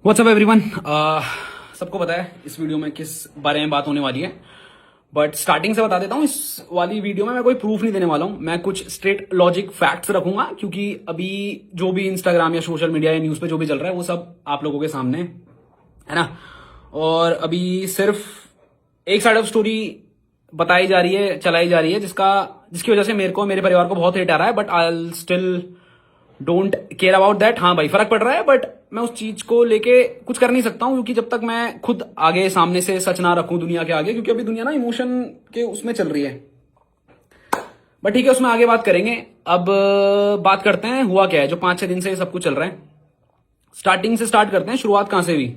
WhatsApp everyone. सबको पता है इस वीडियो में किस बारे में बात होने वाली है, बट स्टार्टिंग से बता देता हूँ। इस वाली वीडियो में मैं कोई प्रूफ नहीं देने वाला हूँ, मैं कुछ स्ट्रेट लॉजिक फैक्ट्स रखूंगा, क्योंकि अभी जो भी इंस्टाग्राम या सोशल मीडिया या न्यूज़ पे जो भी चल रहा है वो सब आप लोगों के सामने है ना। और अभी सिर्फ एक साइड ऑफ स्टोरी बताई जा रही है, चलाई जा रही है, जिसकी वजह से मेरे को, मेरे परिवार को बहुत हेट आ रहा है, but I still don't care about that. हाँ भाई, फर्क पड़ रहा है, बट मैं उस चीज को लेके कुछ कर नहीं सकता हूँ, क्योंकि जब तक मैं खुद आगे सामने से सच ना रखूं दुनिया के आगे, क्योंकि अभी दुनिया ना इमोशन के उसमें चल रही है। बट ठीक है, उसमें आगे बात करेंगे। अब बात करते हैं हुआ क्या है जो 5-6 दिन से सब कुछ चल रहा है। स्टार्टिंग से स्टार्ट करते हैं, शुरुआत कहां से हुई।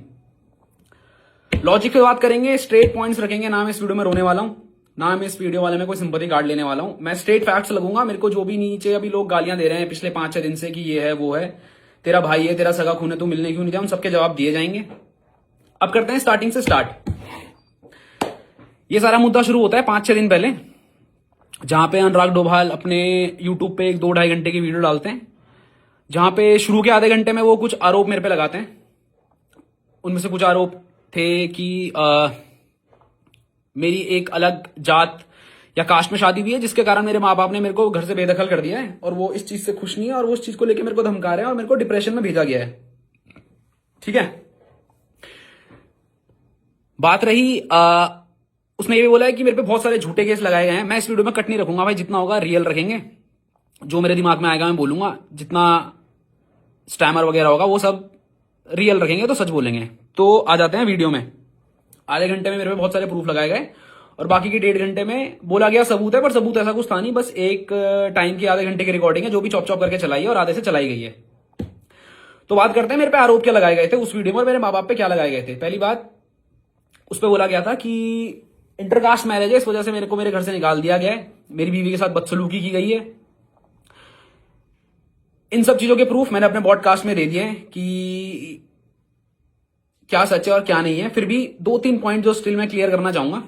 लॉजिक पे बात करेंगे, स्ट्रेट पॉइंट्स रखेंगे, ना मैं इस वीडियो में रोने वाला हूं, ना मैं इस वीडियो वाले में कोई सिंपैथी कार्ड लेने वाला हूं। मैं स्ट्रेट फैक्ट्स लगूंगा। मेरे को जो भी नीचे अभी लोग गालियां दे रहे हैं पिछले 5-6 दिन से कि ये है वो है, तेरा भाई है, तेरा सगा खून है, तू मिलने क्यों नहीं जाए, उन सबके जवाब दिए जाएंगे। अब करते हैं स्टार्टिंग से स्टार्ट। ये सारा मुद्दा शुरू होता है 5-6 दिन पहले, जहां पे अनुराग डोभाल अपने यूट्यूब पे 1-2-2.5 घंटे की वीडियो डालते हैं, जहां पे शुरू के आधे घंटे में वो कुछ आरोप मेरे पे लगाते हैं। उनमें से कुछ आरोप थे कि मेरी एक अलग जात या कास्ट में शादी हुई है, जिसके कारण मेरे माँ बाप ने मेरे को घर से बेदखल कर दिया है, और वो इस चीज से खुश नहीं है, और वो उस चीज को लेकर मेरे को धमका रहे हैं, और मेरे को डिप्रेशन में भेजा गया है। ठीक है। बात रही उसने ये भी बोला है कि मेरे पे बहुत सारे झूठे केस लगाए गए हैं। मैं इस वीडियो में कट नहीं रखूंगा भाई, जितना होगा रियल रखेंगे। जो मेरे दिमाग में आएगा मैं बोलूंगा, जितना स्टैमर वगैरह होगा वो सब रियल रखेंगे, तो सच बोलेंगे। तो आ जाते हैं वीडियो में। आधे घंटे में मेरे पे बहुत सारे प्रूफ लगाए गए, और बाकी की 1.5 घंटे में बोला गया सबूत है, पर सबूत ऐसा कुछ था नहीं। बस एक टाइम की आधे घंटे की रिकॉर्डिंग है, जो भी चॉप चॉप करके चलाई है, और आधे से चलाई गई है। तो बात करते हैं मेरे पे आरोप क्या लगाए गए थे उस वीडियो में, और मेरे माँ बाप पे क्या लगाए गए थे। पहली बात, उस पर बोला गया था कि इंटरकास्ट मैरिज है, इस वजह से मेरे को मेरे घर से निकाल दिया गया है, मेरी बीवी के साथ बदसलूकी की गई है। इन सब चीजों के प्रूफ मैंने अपने पॉडकास्ट में दे दिए हैं कि क्या सच है और क्या नहीं है। फिर भी 2-3 पॉइंट जो स्टिल मैं क्लियर करना चाहूंगा,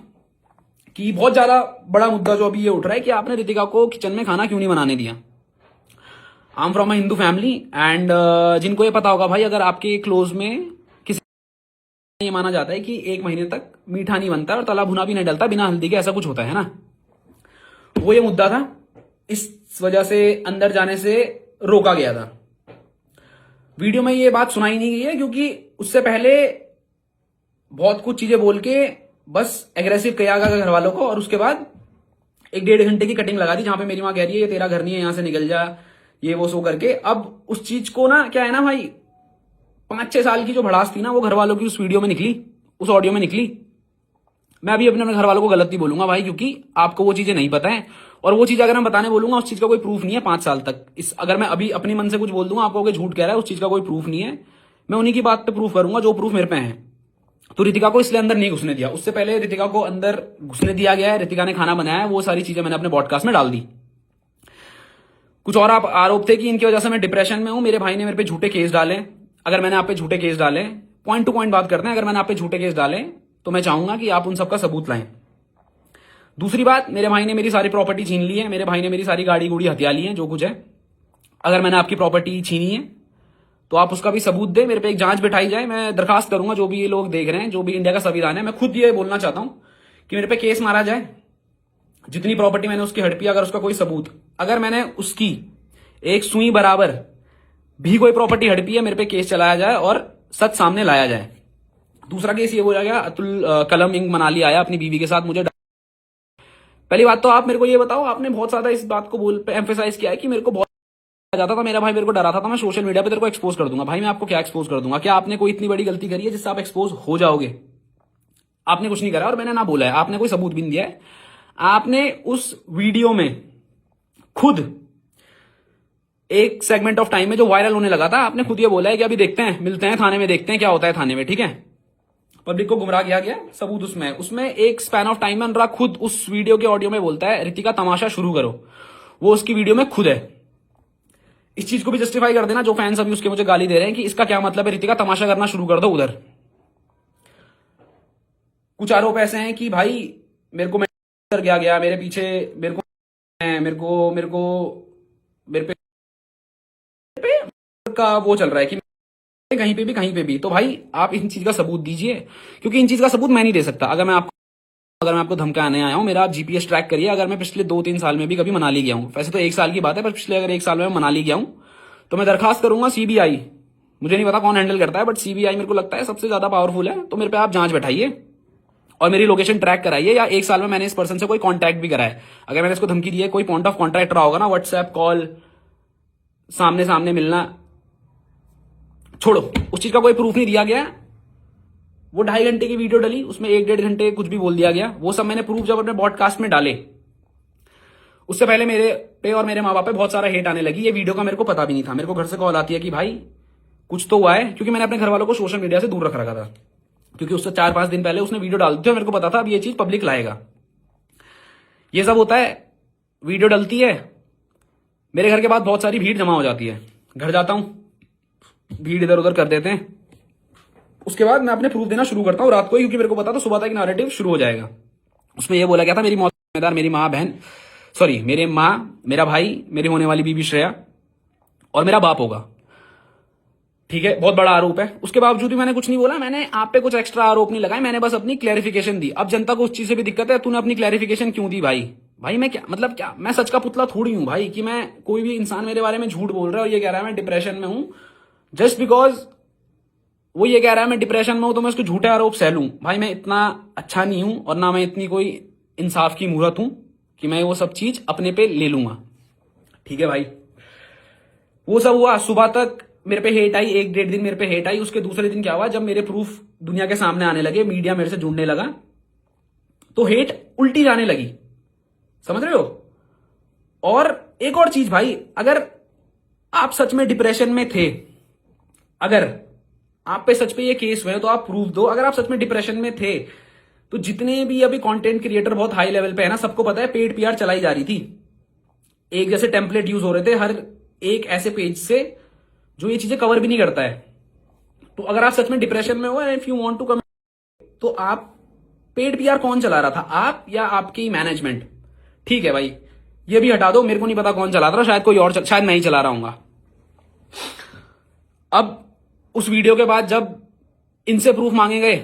कि बहुत ज्यादा बड़ा मुद्दा जो अभी ये उठ रहा है कि आपने रितिका को किचन में खाना क्यों नहीं बनाने दिया। I am from a Hindu family, and जिनको ये पता होगा भाई, अगर आपके क्लोज में किसी, ये माना जाता है कि 1 महीने तक मीठा नहीं बनता और तला भुना भी नहीं डलता बिना हल्दी के, ऐसा कुछ होता है ना। वो ये मुद्दा था, इस वजह से अंदर जाने से रोका गया था। वीडियो में ये बात सुनाई नहीं गई है, क्योंकि उससे पहले बहुत कुछ चीजें बोल के बस एग्रेसिव किया गया घर वालों को, और उसके बाद 1-1.5 घंटे की कटिंग लगा दी, जहां पे मेरी माँ कह रही है ये तेरा घर नहीं है, यहां से निकल जा, ये वो सो करके। अब उस चीज को ना, क्या है ना भाई, 5-6 साल की जो भड़ास थी ना, वो घर वालों की उस वीडियो में निकली, उस ऑडियो में निकली। मैं अभी अपने घर वालों को गलत नहीं बोलूंगा भाई, क्योंकि आपको वो चीजें नहीं पता है, और वो चीज अगर मैं बताने बोलूंगा उस चीज का कोई प्रूफ नहीं है 5 साल तक। अगर मैं अभी अपने मन से कुछ बोल दूंगा, आपको झूठ कह रहा है, उस चीज का कोई प्रूफ नहीं है। मैं उन्हीं की बात पे प्रूफ करूंगा जो प्रूफ मेरे पे है। तो रितिका को इसलिए अंदर नहीं घुसने दिया, उससे पहले रितिका को अंदर घुसने दिया गया है, रितिका ने खाना बनाया है, वो सारी चीजें मैंने अपने पॉडकास्ट में डाल दी। कुछ और आप आरोप थे कि इनकी वजह से मैं डिप्रेशन में हूं, मेरे भाई ने मेरे पे झूठे केस डाले। अगर मैंने आप पे झूठे केस डाले, पॉइंट टू पॉइंट बात करते हैं, अगर मैंने आप पे झूठे केस डाले तो मैं चाहूंगा कि आप उन सबका सबूत लाएं। दूसरी बात, मेरे भाई ने मेरी सारी प्रॉपर्टी छीन ली है, मेरे भाई ने मेरी सारी गाड़ी गुड़ी हथिया ली है, जो कुछ है। अगर मैंने आपकी प्रॉपर्टी छीनी है तो आप उसका भी सबूत दे, मेरे पे एक जांच बिठाई जाए। मैं दरखास्त करूंगा, जो भी ये लोग देख रहे हैं, जो भी इंडिया का संविधान है, मैं खुद ये बोलना चाहता हूं कि मेरे पे केस मारा जाए। जितनी प्रॉपर्टी मैंने उसकी हड़पी, अगर उसका कोई सबूत, अगर मैंने उसकी एक सुई बराबर भी कोई प्रॉपर्टी हड़पी है, मेरे पे केस चलाया जाए और सच सामने लाया जाए। दूसरा केस ये बोला गया, अतुल कलम इंग मनाली आया अपनी बीवी के साथ मुझे। पहली बात तो आप मेरे को ये बताओ, आपने बहुत ज्यादा इस बात को बोल पे एम्फेसाइज किया है कि मेरे को बहुत जाता था, मेरा भाई मेरे को डराता था, मैं सोशल मीडिया पे तेरे को एक्सपोज कर दूंगा। भाई मैं आपको क्या एक्सपोज कर दूंगा? क्या आपने कोई इतनी बड़ी गलती करी है जिससे आप एक्सपोज हो जाओगे? आपने कुछ नहीं करा, और मैंने ना बोला है, आपने कोई सबूत भी नहीं दिया है। आपने उस वीडियो में खुद एक सेगमेंट ऑफ टाइम में जो वायरल होने लगा था, आपने खुद ये बोला है कि अभी देखते हैं, मिलते हैं थाने में, देखते हैं क्या होता है थाने में। ठीक है, पब्लिक को गुमराह किया गया, सबूत उसमें एक स्पैन ऑफ टाइम में अनुराग खुद उस वीडियो के ऑडियो में बोलता है रितिका तमाशा शुरू करो, वो उसकी वीडियो में खुद है। इस चीज को भी जस्टिफाई कर देना, जो फैंस अभी उसके मुझे गाली दे रहे हैं कि इसका क्या मतलब है, रितिका तमाशा करना शुरू कर दो उधर। कुछ आरोप ऐसे हैं कि भाई मेरे को कर गया मेरे पीछे, मेरे को मेरे को मेरे को मेरे पे का वो चल रहा है कि कहीं पे भी। तो भाई आप इन चीज का सबूत दीजिए, क्योंकि इन चीज का सबूत मैं नहीं दे सकता। अगर मैं आपको धमकाने आया हूं, मेरा आप जीपीएस ट्रैक करिए। अगर मैं पिछले 2-3 साल में भी कभी मनाली गया हूं, वैसे तो 1 साल की बात है, पर पिछले अगर 1 साल में मैं मनाली गया हूं तो मैं दरखास्त करूंगा सीबीआई। मुझे नहीं पता कौन हैंडल करता है, बट सीबीआई मेरे को लगता है सबसे ज्यादा पावरफुल है। तो मेरे पे आप जांच बैठाइए और मेरी लोकेशन ट्रैक कराइए, या 1 साल में मैंने इस पर्सन से कोई कांटेक्ट भी करा है, अगर मैंने इसको धमकी दी है, कोई पॉइंट ऑफ कॉन्टैक्ट रहा होगा ना, व्हाट्सएप कॉल, सामने सामने मिलना, छोड़ो, उस चीज का कोई प्रूफ नहीं दिया गया। वो 2.5 घंटे की वीडियो डली, उसमें 1-1.5 घंटे कुछ भी बोल दिया गया। वो सब मैंने प्रूफ जब अपने पॉडकास्ट में डाले, उससे पहले मेरे पे और मेरे माँ बाप पे बहुत सारा हेट आने लगी। ये वीडियो का मेरे को पता भी नहीं था। मेरे को घर से कॉल आती है कि भाई कुछ तो हुआ है, क्योंकि मैंने अपने घर वालों को सोशल मीडिया से दूर रख रखा था, क्योंकि उससे 4-5 दिन पहले उसने वीडियो डाल दी थी और मेरे को पता था अब ये चीज पब्लिक लाएगा। ये सब होता है, वीडियो डलती है, मेरे घर के बाद बहुत सारी भीड़ जमा हो जाती है। घर जाता हूं, भीड़ इधर उधर कर देते हैं। उसके बाद मैं अपने प्रूफ देना शुरू करता हूँ रात को ही, क्योंकि मेरे को पता था सुबह तक नैरेटिव शुरू हो जाएगा। उसमें यह बोला गया था मेरी मौत का जिम्मेदार मेरी माँ बहन, सॉरी मेरे माँ, मेरा भाई, मेरी होने वाली बीबी श्रेया और मेरा बाप होगा। ठीक है, बहुत बड़ा आरोप है। उसके बावजूद भी मैंने कुछ नहीं बोला, मैंने आप पे कुछ एक्स्ट्रा आरोप नहीं लगाए, मैंने बस अपनी क्लैरिफिकेशन दी। अब जनता को उस चीज से भी दिक्कत है, तूने अपनी क्लैरिफिकेशन क्यों दी भाई? भाई मैं क्या मतलब, क्या मैं सच का पुतला थोड़ी हूं भाई कि मैं, कोई भी इंसान मेरे बारे में झूठ बोल रहा है और ये कह रहा है मैं डिप्रेशन में हूं, जस्ट बिकॉज वो ये कह रहा है मैं डिप्रेशन में हूं तो मैं उसको झूठे आरोप सह लूं? भाई मैं इतना अच्छा नहीं हूं और ना मैं इतनी कोई इंसाफ की मूरत हूं कि मैं वो सब चीज अपने पे ले लूंगा। ठीक है भाई, वो सब हुआ। सुबह तक मेरे पे हेट आई, 1-1.5 दिन मेरे पे हेट आई। उसके दूसरे दिन क्या हुआ, जब मेरे प्रूफ दुनिया के सामने आने लगे, मीडिया मेरे से जुड़ने लगा, तो हेट उल्टी जाने लगी। समझ रहे हो? और एक और चीज भाई, अगर आप सच में डिप्रेशन में थे, अगर आप पे सच पे ये केस हुए तो आप प्रूफ दो। अगर आप सच में डिप्रेशन में थे तो जितने भी अभी कंटेंट क्रिएटर बहुत हाई लेवल पे है ना, सबको पता है पेड पीआर चलाई जा रही थी। एक जैसे टेम्पलेट यूज हो रहे थे हर एक ऐसे पेज से जो ये चीजें कवर भी नहीं करता है। तो अगर आप सच में डिप्रेशन में हो and if you want to come, तो आप पेड पीआर कौन चला रहा था, आप या आपकी मैनेजमेंट? ठीक है भाई, ये भी हटा दो, मेरे को नहीं पता कौन चला रहा था, शायद कोई और शायद मैं ही चला रहा हूंगा। अब उस वीडियो के बाद जब इनसे प्रूफ मांगे गए,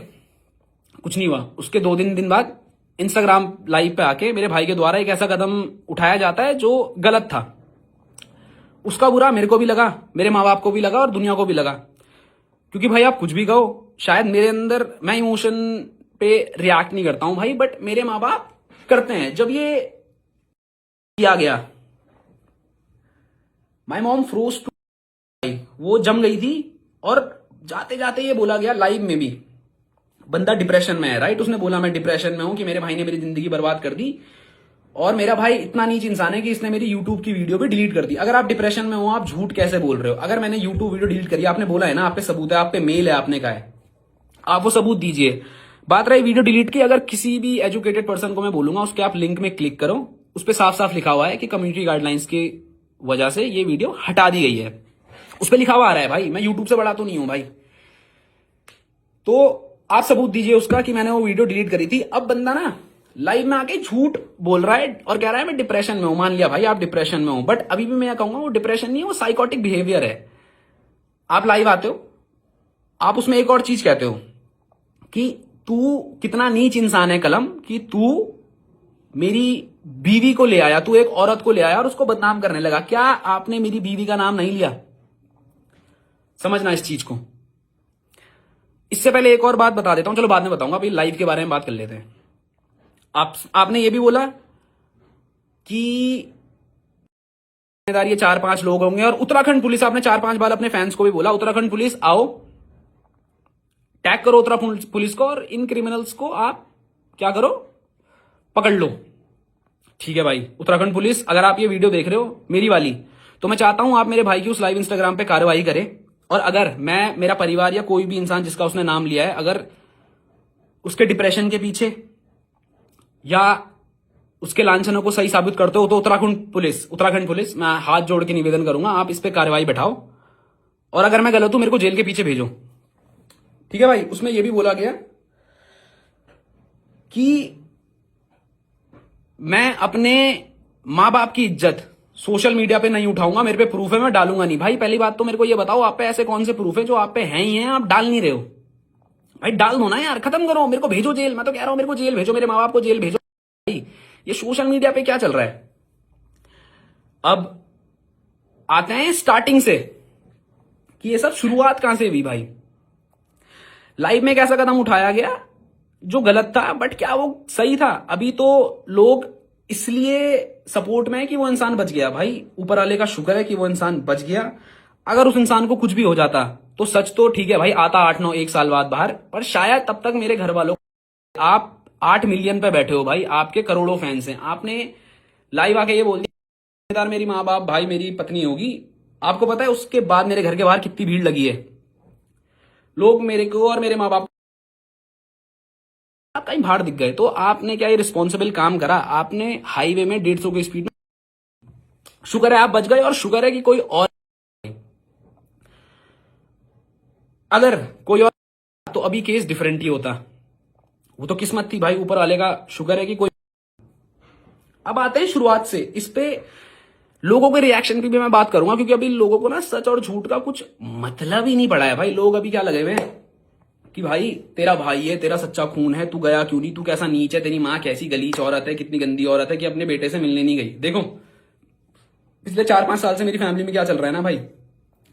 कुछ नहीं हुआ। उसके 2 दिन बाद इंस्टाग्राम लाइव पे आके मेरे भाई के द्वारा एक ऐसा कदम उठाया जाता है जो गलत था। उसका बुरा मेरे को भी लगा, मेरे माँ बाप को भी लगा और दुनिया को भी लगा। क्योंकि भाई आप कुछ भी कहो, शायद मेरे अंदर, मैं इमोशन पे रिएक्ट नहीं करता हूं भाई, बट मेरे माँ बाप करते हैं। जब ये किया गया, माई मॉम फ्रोज टू, वो जम गई थी। और जाते जाते ये बोला गया लाइव में भी, बंदा डिप्रेशन में है, राइट? उसने बोला मैं डिप्रेशन में हूं कि मेरे भाई ने मेरी जिंदगी बर्बाद कर दी, और मेरा भाई इतना नीच इंसान है कि इसने मेरी यूट्यूब की वीडियो भी डिलीट कर दी। अगर आप डिप्रेशन में हो, आप झूठ कैसे बोल रहे हो? अगर मैंने यूट्यूब वीडियो डिलीट करी, आपने बोला है ना, आप पे सबूत है, आप पे मेल है, आपने कहा है, आप वो सबूत दीजिए। बात रही वीडियो डिलीट की, अगर किसी भी एजुकेटेड पर्सन को मैं बोलूंगा उसके आप लिंक में क्लिक करो, उस पर साफ साफ लिखा हुआ है कि कम्युनिटी गाइडलाइंस की वजह से ये वीडियो हटा दी गई है। उस पर लिखा हुआ आ रहा है भाई, मैं यूट्यूब से बड़ा तो नहीं हूं भाई। तो आप सबूत दीजिए उसका कि मैंने वो वीडियो डिलीट करी थी। अब बंदा ना लाइव में आके झूठ बोल रहा है और कह रहा है मैं डिप्रेशन में हूं। मान लिया भाई आप डिप्रेशन में हो, बट अभी भी मैं कहूंगा वो डिप्रेशन नहीं है, वो साइकोटिक बिहेवियर है। आप लाइव आते हो, आप उसमें एक और चीज कहते हो कि तू कितना नीच इंसान है कलम, कि तू मेरी बीवी को ले आया, तू एक औरत को ले आया और उसको बदनाम करने लगा। क्या आपने मेरी बीवी का नाम नहीं लिया? समझना इस चीज को। इससे पहले एक और बात बता देता हूं, चलो बाद में बताऊंगा, अभी लाइव के बारे में बात कर लेते हैं। आपने ये भी बोला कि ये 4-5 लोग होंगे, और उत्तराखंड पुलिस, आपने 4-5 बार अपने फैंस को भी बोला उत्तराखंड पुलिस आओ, टैग करो उत्तराखंड पुलिस को, और इन क्रिमिनल्स को आप क्या करो, पकड़ लो। ठीक है भाई, उत्तराखंड पुलिस, अगर आप ये वीडियो देख रहे हो मेरी वाली, तो मैं चाहता हूं आप मेरे भाई की उस लाइव इंस्टाग्राम पे कार्रवाई करें। और अगर मैं, मेरा परिवार या कोई भी इंसान जिसका उसने नाम लिया है, अगर उसके डिप्रेशन के पीछे या उसके लांछनों को सही साबित करते हो, तो उत्तराखंड पुलिस, मैं हाथ जोड़ के निवेदन करूंगा आप इस पे कार्रवाई बैठाओ, और अगर मैं गलत हूं मेरे को जेल के पीछे भेजो। ठीक है भाई, उसमें यह भी बोला गया कि मैं अपने मां बाप की इज्जत सोशल मीडिया पे नहीं उठाऊंगा, मेरे पे प्रूफ है, मैं डालूंगा नहीं। भाई पहली बात तो मेरे को ये बताओ, आप पे ऐसे कौन से प्रूफ है जो आप पे हैं ही हैं, आप डाल नहीं रहे हो? भाई डाल दो ना यार, खत्म करो, मेरे को भेजो जेल। मैं तो कह रहा हूं मेरे को जेल भेजो, मेरे माँ बाप को जेल भेजो। भाई ये सोशल मीडिया पे क्या चल रहा है? अब आते हैं स्टार्टिंग से कि ये सब शुरुआत कहां से हुई। भाई लाइव में एक ऐसा कदम उठाया गया जो गलत था, बट क्या वो सही था? अभी तो लोग इसलिए सपोर्ट में है कि वो इंसान बच गया। भाई ऊपर वाले का शुक्र है कि वो इंसान बच गया। अगर उस इंसान को कुछ भी हो जाता तो सच तो ठीक है भाई, आता 8-9 1 साल बाद बाहर, पर शायद तब तक मेरे घर वालों, आप 8 मिलियन पे बैठे हो भाई, आपके करोड़ों फैंस हैं, आपने लाइव आके ये बोल दिया मेरी माँ बाप भाई मेरी पत्नी होगी। आपको पता है उसके बाद मेरे घर के बाहर कितनी भीड़ लगी है? लोग मेरे को और मेरे माँ बाप आप कहीं बाहर दिख गए। तो आपने क्या ये रिस्पॉन्सिबल काम करा? आपने हाईवे में 150 की स्पीड में, शुक्र है आप बच गए, और शुक्र है कि कोई और, अगर कोई और तो अभी केस डिफरेंट ही होता। वो तो किस्मत थी भाई, ऊपर वाले का शुक्र है कि कोई। अब आते हैं शुरुआत से, इस पे लोगों के रिएक्शन की भी मैं बात करूंगा, क्योंकि अभी लोगों को ना सच और झूठ का कुछ मतलब ही नहीं पड़ा है। भाई लोग अभी क्या लगे हुए हैं कि भाई तेरा भाई है, तेरा सच्चा खून है, तू गया क्यों नहीं, तू कैसा नीच है, तेरी माँ कैसी गलीच औरत है, कितनी गंदी औरत है कि अपने बेटे से मिलने नहीं गई। देखो पिछले 4-5 साल से मेरी फैमिली में क्या चल रहा है ना भाई,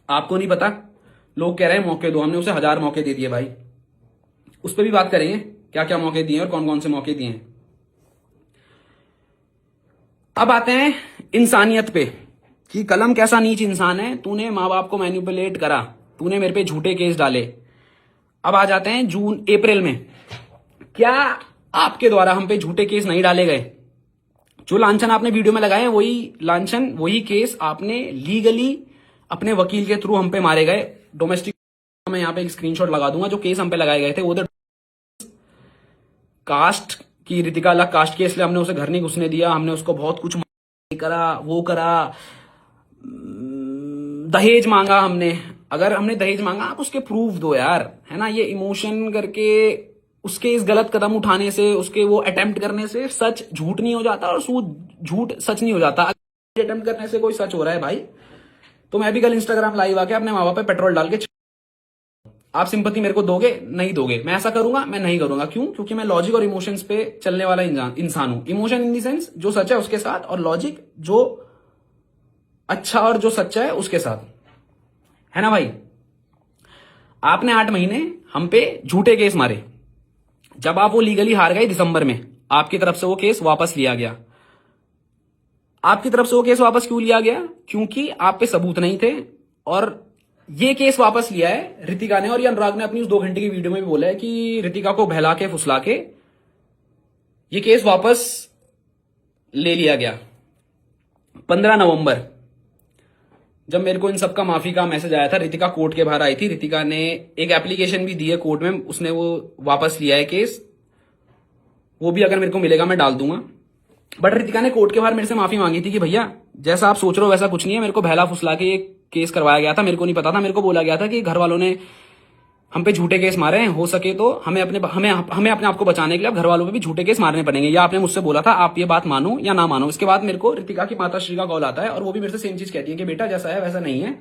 आपको नहीं पता। लोग कह रहे हैं मौके दो, हमने उसे 1000 मौके दे दिए भाई। उस पर भी बात करेंगे क्या क्या मौके दिए और कौन कौन से मौके दिए हैं। अब आते हैं इंसानियत पे कि कलम कैसा नीच इंसान है, तूने माँ बाप को मैनिपुलेट करा, तूने मेरे पे झूठे केस डाले। अब आ जाते हैं जून अप्रैल में, क्या आपके द्वारा हम पे झूठे केस नहीं डाले गए? जो लांछन आपने वीडियो में लगाए हैं वही लांछन, वही केस आपने लीगली अपने वकील के थ्रू हम पे मारे गए। डोमेस्टिक, मैं यहां पे एक स्क्रीनशॉट लगा दूंगा, जो केस हम पे लगाए गए थे वो कास्ट की, ऋतिका अलग कास्ट के, इसलिए हमने उसे घर नहीं घुसने दिया, हमने उसको बहुत कुछ करा, वो करा, दहेज मांगा हमने। अगर हमने दहेज मांगा, आप उसके प्रूफ दो यार, है ना? ये इमोशन करके उसके इस गलत कदम उठाने से, उसके वो अटेम्प्ट करने से सच झूठ नहीं हो जाता, और झूठ सच नहीं हो जाता। अटेम्प्ट करने से कोई सच हो रहा है भाई, तो मैं भी कल इंस्टाग्राम लाइव आके अपने माँ बाप पे पेट्रोल डाल के, आप सिंपैथी मेरे को दोगे? नहीं दोगे। मैं ऐसा करूंगा? मैं नहीं करूंगा। क्यों? क्योंकि मैं लॉजिक और इमोशंस पे चलने वाला इंसान हूं। इमोशन इन दी सेंस जो सच है उसके साथ, और लॉजिक जो अच्छा और जो सच्चा है उसके साथ, है ना भाई? आपने 8 महीने हम पे झूठे केस मारे, जब आप वो लीगली हार गए दिसंबर में, आपकी तरफ से वो केस वापस लिया गया। आपकी तरफ से वो केस वापस क्यों लिया गया? क्योंकि आप पे सबूत नहीं थे, और ये केस वापस लिया है ऋतिका ने, और ये अनुराग ने अपनी उस 2 घंटे की वीडियो में भी बोला है कि ऋतिका को बहला के फुसला के ये केस वापस ले लिया गया। 15 नवंबर जब मेरे को इन सब का माफी का मैसेज आया था, ऋतिका कोर्ट के बाहर आई थी, ऋतिका ने एक एप्लीकेशन भी दी है कोर्ट में, उसने वो वापस लिया है केस, वो भी अगर मेरे को मिलेगा मैं डाल दूंगा। बट ऋतिका ने कोर्ट के बाहर मेरे से माफी मांगी थी कि भैया जैसा आप सोच रहे हो वैसा कुछ नहीं है, मेरे को बहला फुसला के एक केस करवाया गया था, मेरे को नहीं पता था, मेरे को बोला गया था कि घर वालों ने हम पे झूठे केस मारे हैं, हो सके तो हमें अपने आप को बचाने के लिए अब घर वालों पे भी झूठे केस मारने पड़ेंगे। या आपने मुझसे बोला था, आप ये बात मानो या ना मानो। इसके बाद मेरे को ऋतिका की माता श्री का कॉल आता है, और वो भी मेरे से सेम चीज कहती है कि बेटा जैसा है वैसा नहीं है,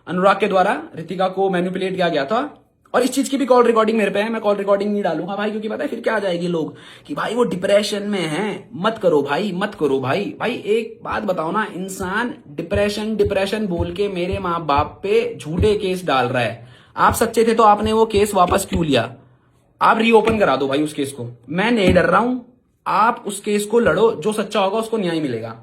अनुराग के द्वारा ऋतिका को मैनिपुलेट किया गया था। और इस चीज की भी कॉल रिकॉर्डिंग मेरे पे है, मैं कॉल रिकॉर्डिंग नहीं डालूंगा भाई, क्योंकि पता है फिर क्या आ जाएगी लोग कि भाई वो डिप्रेशन में है। मत करो भाई, मत करो भाई। भाई एक बात बताओ ना, इंसान डिप्रेशन बोल के मेरे माँ बाप पे झूठे केस डाल रहा है, आप सच्चे थे तो आपने वो केस वापस क्यों लिया? आप रीओपन करा दो भाई उस केस को, मैं नहीं डर रहा हूं, आप उस केस को लड़ो, जो सच्चा होगा उसको न्याय मिलेगा।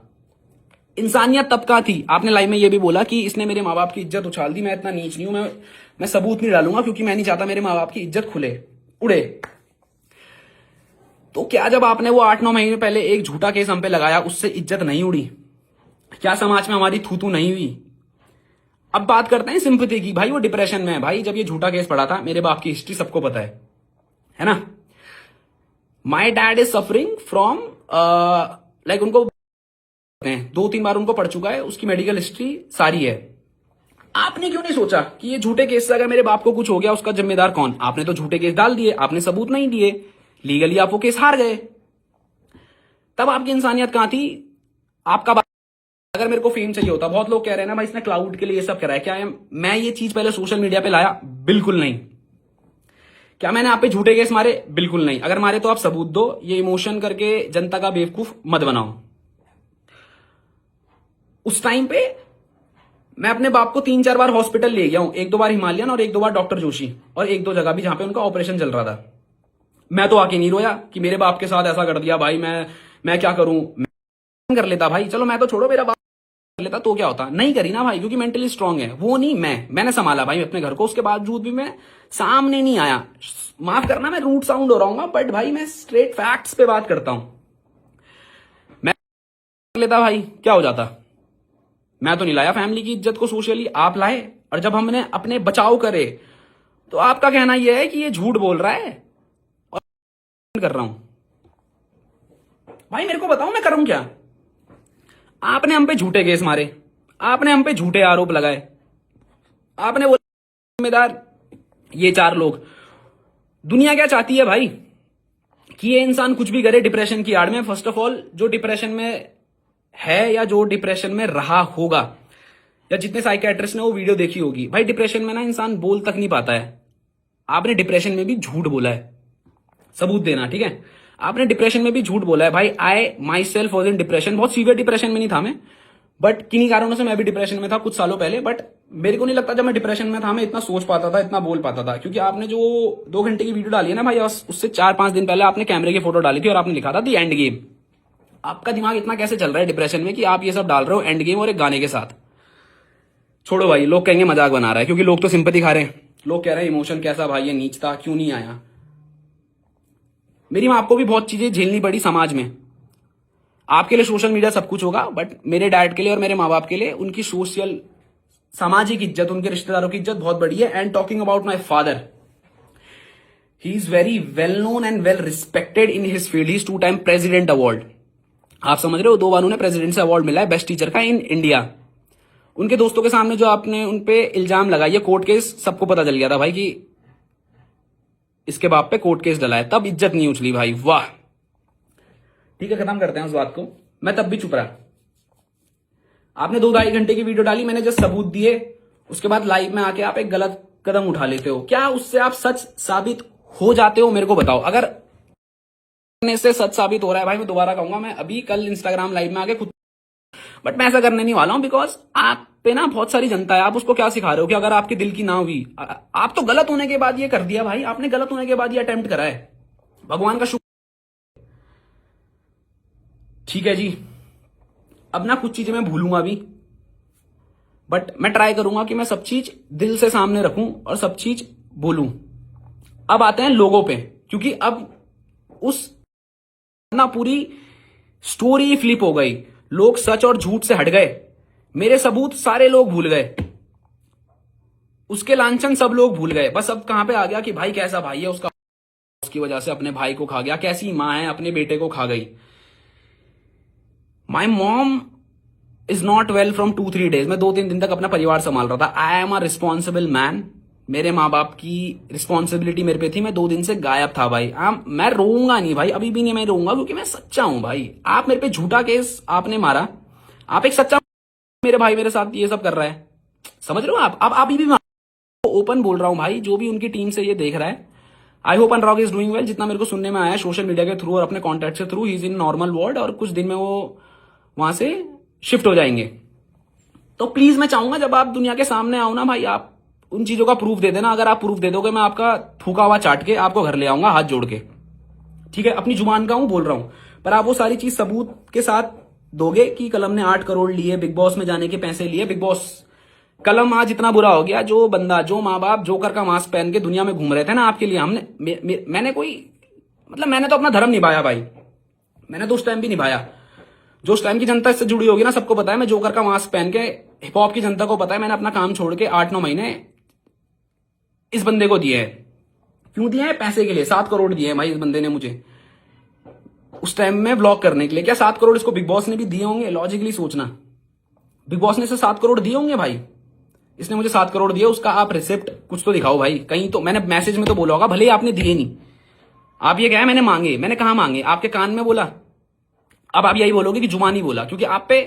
इंसानियत तब का थी। आपने लाइव में ये भी बोला कि इसने मेरे माँ बाप की इज्जत उछाल दी, मैं इतना नीच नहीं हूं, मैं सबूत नहीं डालूंगा क्योंकि मैं नहीं चाहता मेरे माँ बाप की इज्जत उड़े। तो क्या जब आपने वो 8-9 महीने पहले एक झूठा केस हम पे लगाया, उससे इज्जत नहीं उड़ी? क्या समाज में हमारी थू नहीं हुई? अब बात करते हैं सिंपैथी की। भाई वो डिप्रेशन में है भाई, जब ये झूठा केस पड़ा था, मेरे बाप की हिस्ट्री सबको पता है ना? My dad is suffering from like, उनको 2-3 बार उनको पड़ चुका है, उसकी मेडिकल हिस्ट्री सारी है। आपने क्यों नहीं सोचा कि ये झूठे केस से अगर मेरे बाप को कुछ हो गया उसका जिम्मेदार कौन? आपने तो झूठे केस डाल दिए, आपने सबूत नहीं दिए, लीगली आप वो केस हार गए। तब आपकी इंसानियत कहां थी? आपका अगर मेरे को फेम चाहिए होता, बहुत लोग कह रहे हैं ना भाई इसने क्लाउड के लिए ये सब करा है, क्या है मैं ये चीज पहले सोशल मीडिया पे लाया? बिल्कुल नहीं। क्या मैंने आप पे झूठे केस मारे? बिल्कुल नहीं। अगर मारे तो आप सबूत दो, ये इमोशन करके जनता का बेवकूफ मत बनाओ। उस टाइम पे मैं अपने बाप को 3-4 बार हॉस्पिटल ले गया हूं, 1-2 बार हिमालयन और 1-2 बार डॉक्टर जोशी, और 1-2 जगह भी जहां पे उनका ऑपरेशन चल रहा था। मैं तो आके नहीं रोया कि मेरे बाप के साथ ऐसा कर दिया भाई, मैं क्या करूं। मैं कर लेता भाई, चलो मैं तो छोड़ो, मेरा बाप कर लेता तो क्या होता, नहीं करी ना भाई, क्योंकि मेंटली स्ट्रांग है वो। नहीं, मैंने संभाला भाई अपने घर को, उसके बावजूद भी मैं सामने नहीं आया। माफ करना मैं रूट साउंड हो रहा हूँ, बट भाई मैं स्ट्रेट फैक्ट्स पे बात करता हूं। मैं कर लेता भाई, क्या हो जाता। मैं तो नहीं लाया फैमिली की इज्जत को सोशली, आप लाए। और जब हमने अपने बचाव करे तो आपका कहना यह है कि ये झूठ बोल रहा है और कर रहा हूं। भाई मेरे को बताओ मैं करूं क्या? आपने हम पे झूठे केस मारे, आपने हम पे झूठे आरोप लगाए, आपने बोला जिम्मेदार ये 4 लोग। दुनिया क्या चाहती है भाई कि ये इंसान कुछ भी करे डिप्रेशन की आड़ में। फर्स्ट ऑफ ऑल जो डिप्रेशन में है या जो डिप्रेशन में रहा होगा, या जितने साइकियाट्रिस्ट ने वो वीडियो देखी होगी, भाई डिप्रेशन में ना इंसान बोल तक नहीं पाता है। आपने डिप्रेशन में भी झूठ बोला है, सबूत देना, ठीक है? आपने डिप्रेशन में भी झूठ बोला है भाई। I myself was in depression, बहुत सीवियर डिप्रेशन में नहीं था मैं, बट किन्हीं कारणों से मैं भी डिप्रेशन में था कुछ सालों पहले। बट मेरे को नहीं लगता जब मैं डिप्रेशन में था मैं इतना सोच पाता था, इतना बोल पाता था। क्योंकि आपने जो 2 घंटे की वीडियो डाली है ना भाई, उससे 4-5 दिन पहले आपने कैमरे की फोटो डाली थी और आपने लिखा था दी एंड गेम। आपका दिमाग इतना कैसे चल रहा है डिप्रेशन में कि आप ये सब डाल रहे हो एंड गेम और एक गाने के साथ? छोड़ो भाई, लोग कहेंगे मजाक बना रहा है, क्योंकि लोग तो सिंपैथी खा रहे हैं। लोग कह रहे हैं इमोशन कैसा भाई, ये नीच था, क्यों नहीं आया। मेरी मां को भी बहुत चीजें झेलनी पड़ी समाज में। आपके लिए सोशल मीडिया सब कुछ होगा, बट मेरे डैड के लिए और मेरे माँ बाप के लिए उनकी सोशल सामाजिक इज्जत, उनके रिश्तेदारों की इज्जत बहुत बड़ी है। And talking about my father, he is very well known and well respected in his field. He is 2 time president award, आप समझ रहे हो, 2 बार उन्हें प्रेसिडेंट से अवार्ड मिला है बेस्ट टीचर का इन इंडिया। उनके दोस्तों के सामने जो आपने उनपे इल्जाम लगाया, कोर्ट केस सबको पता चल गया था भाई कि इसके बाप पे कोर्ट केस डला है, तब इज्जत नहीं उछली भाई। वाह, ठीक है, खत्म करते हैं उस बात को। मैं तब भी चुप रहा। आपने 2-2.5 घंटे की वीडियो डाली, मैंने जस्ट सबूत दिए, उसके बाद लाइव में आके आप एक गलत कदम उठा लेते हो। क्या उससे आप सच साबित हो जाते हो? मेरे को बताओ। अगर से सच साबित हो रहा है भाई, मैं दोबारा कहूंगा, मैं अभी कल इंस्टाग्राम लाइव में आके खुद, बट मैं ऐसा करने नहीं वाला हूं, बिकॉज आप पे ना बहुत सारी जनता है। आप उसको क्या सिखा रहे हो कि अगर आपके दिल की ना हुई, आप तो गलत होने के बाद ये कर दिया भाई, आपने गलत होने के बाद ये अटेम्प्ट करा है। भगवान का शुक्र, ठीक है जी। अब ना कुछ चीजें मैं भूलूंगा भी, बट मैं ट्राई करूंगा कि मैं सब चीज दिल से सामने रखूं और सब चीज बोलूं। अब आते हैं लोगों पे, क्योंकि अब उस ना पूरी स्टोरी फ्लिप हो गई। लोग सच और झूठ से हट गए, मेरे सबूत सारे लोग भूल गए, उसके लांछन सब लोग भूल गए। बस अब कहां पे आ गया कि भाई कैसा भाई है उसका, उसकी वजह से अपने भाई को खा गया, कैसी मां है अपने बेटे को खा गई। My mom is not well from 2-3 days. मैं 2-3 दिन तक अपना परिवार संभाल रहा था। I am a responsible man, मेरे माँ बाप की रिस्पॉन्सिबिलिटी मेरे पे थी। मैं 2 दिन से गायब था भाई। मैं रोऊंगा नहीं भाई, अभी भी नहीं मैं रोऊंगा, क्योंकि मैं सच्चा हूं भाई। आप मेरे पे झूठा केस आपने मारा, आप एक सच्चा, मेरे भाई मेरे साथ ये सब कर रहा है, समझ रहे हो आप? अब अभी भी मैं ओपन बोल रहा हूं भाई, जो भी उनकी टीम से ये देख रहा है, I hope Anurag is doing well. जितना मेरे को सुनने में आया सोशल मीडिया के थ्रू और अपने कॉन्टेक्ट से through, he is in normal ward और कुछ दिन में वो वहां से शिफ्ट हो जाएंगे। तो प्लीज मैं चाहूंगा जब आप दुनिया के सामने आओ ना भाई, आप उन चीजों का प्रूफ दे देना। अगर आप प्रूफ दे दोगे, मैं आपका थूका हुआ चाट के आपको घर ले आऊंगा हाथ जोड़ के, ठीक है? अपनी जुबान का हूं, बोल रहा हूं, पर आप वो सारी चीज सबूत के साथ दोगे कि कलम ने 8 करोड़ लिए, बिग बॉस में जाने के पैसे लिए। बिग बॉस कलम आज इतना बुरा हो गया, जो बंदा, जो माँ बाप जोकर का मास्क पहन के दुनिया में घूम रहे थे ना आपके लिए, हमने मैंने कोई मतलब मैंने तो अपना धर्म निभाया भाई, मैंने तो उस टाइम भी निभाया। जो उस टाइम की जनता इससे जुड़ी होगी ना, सबको पता है मैं जोकर का मास्क पहन के, हिप हॉप की जनता को पता है मैंने अपना काम छोड़ के 8-9 महीने इस बंदे को दिए हैं। क्यों दिए हैं? पैसे के लिए। 7 करोड़ दिए हैं भाई इस बंदे ने मुझे उस टाइम में व्लॉग करने के लिए। क्या 7 करोड़ इसको बिग बॉस ने भी दिए होंगे? लॉजिकली सोचना, बिग बॉस ने इसे 7 करोड़ दिए होंगे भाई। इसने मुझे 7 करोड़ दिए, उसका आप रिसिप्ट कुछ तो दिखाओ भाई कहीं। तो मैंने मैसेज में तो बोला होगा, भले ही आपने दिए नहीं। आप ये कहा मैंने मांगे, मैंने कहा मांगे? आपके कान में बोला? अब आप यही बोलोगे कि जुबानी बोला, क्योंकि आप पे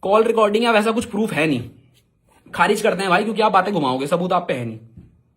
कॉल रिकॉर्डिंग या वैसा कुछ प्रूफ है नहीं, खारिज करते हैं भाई, क्योंकि आप बातें घुमाओगे, सबूत आप पे है नहीं।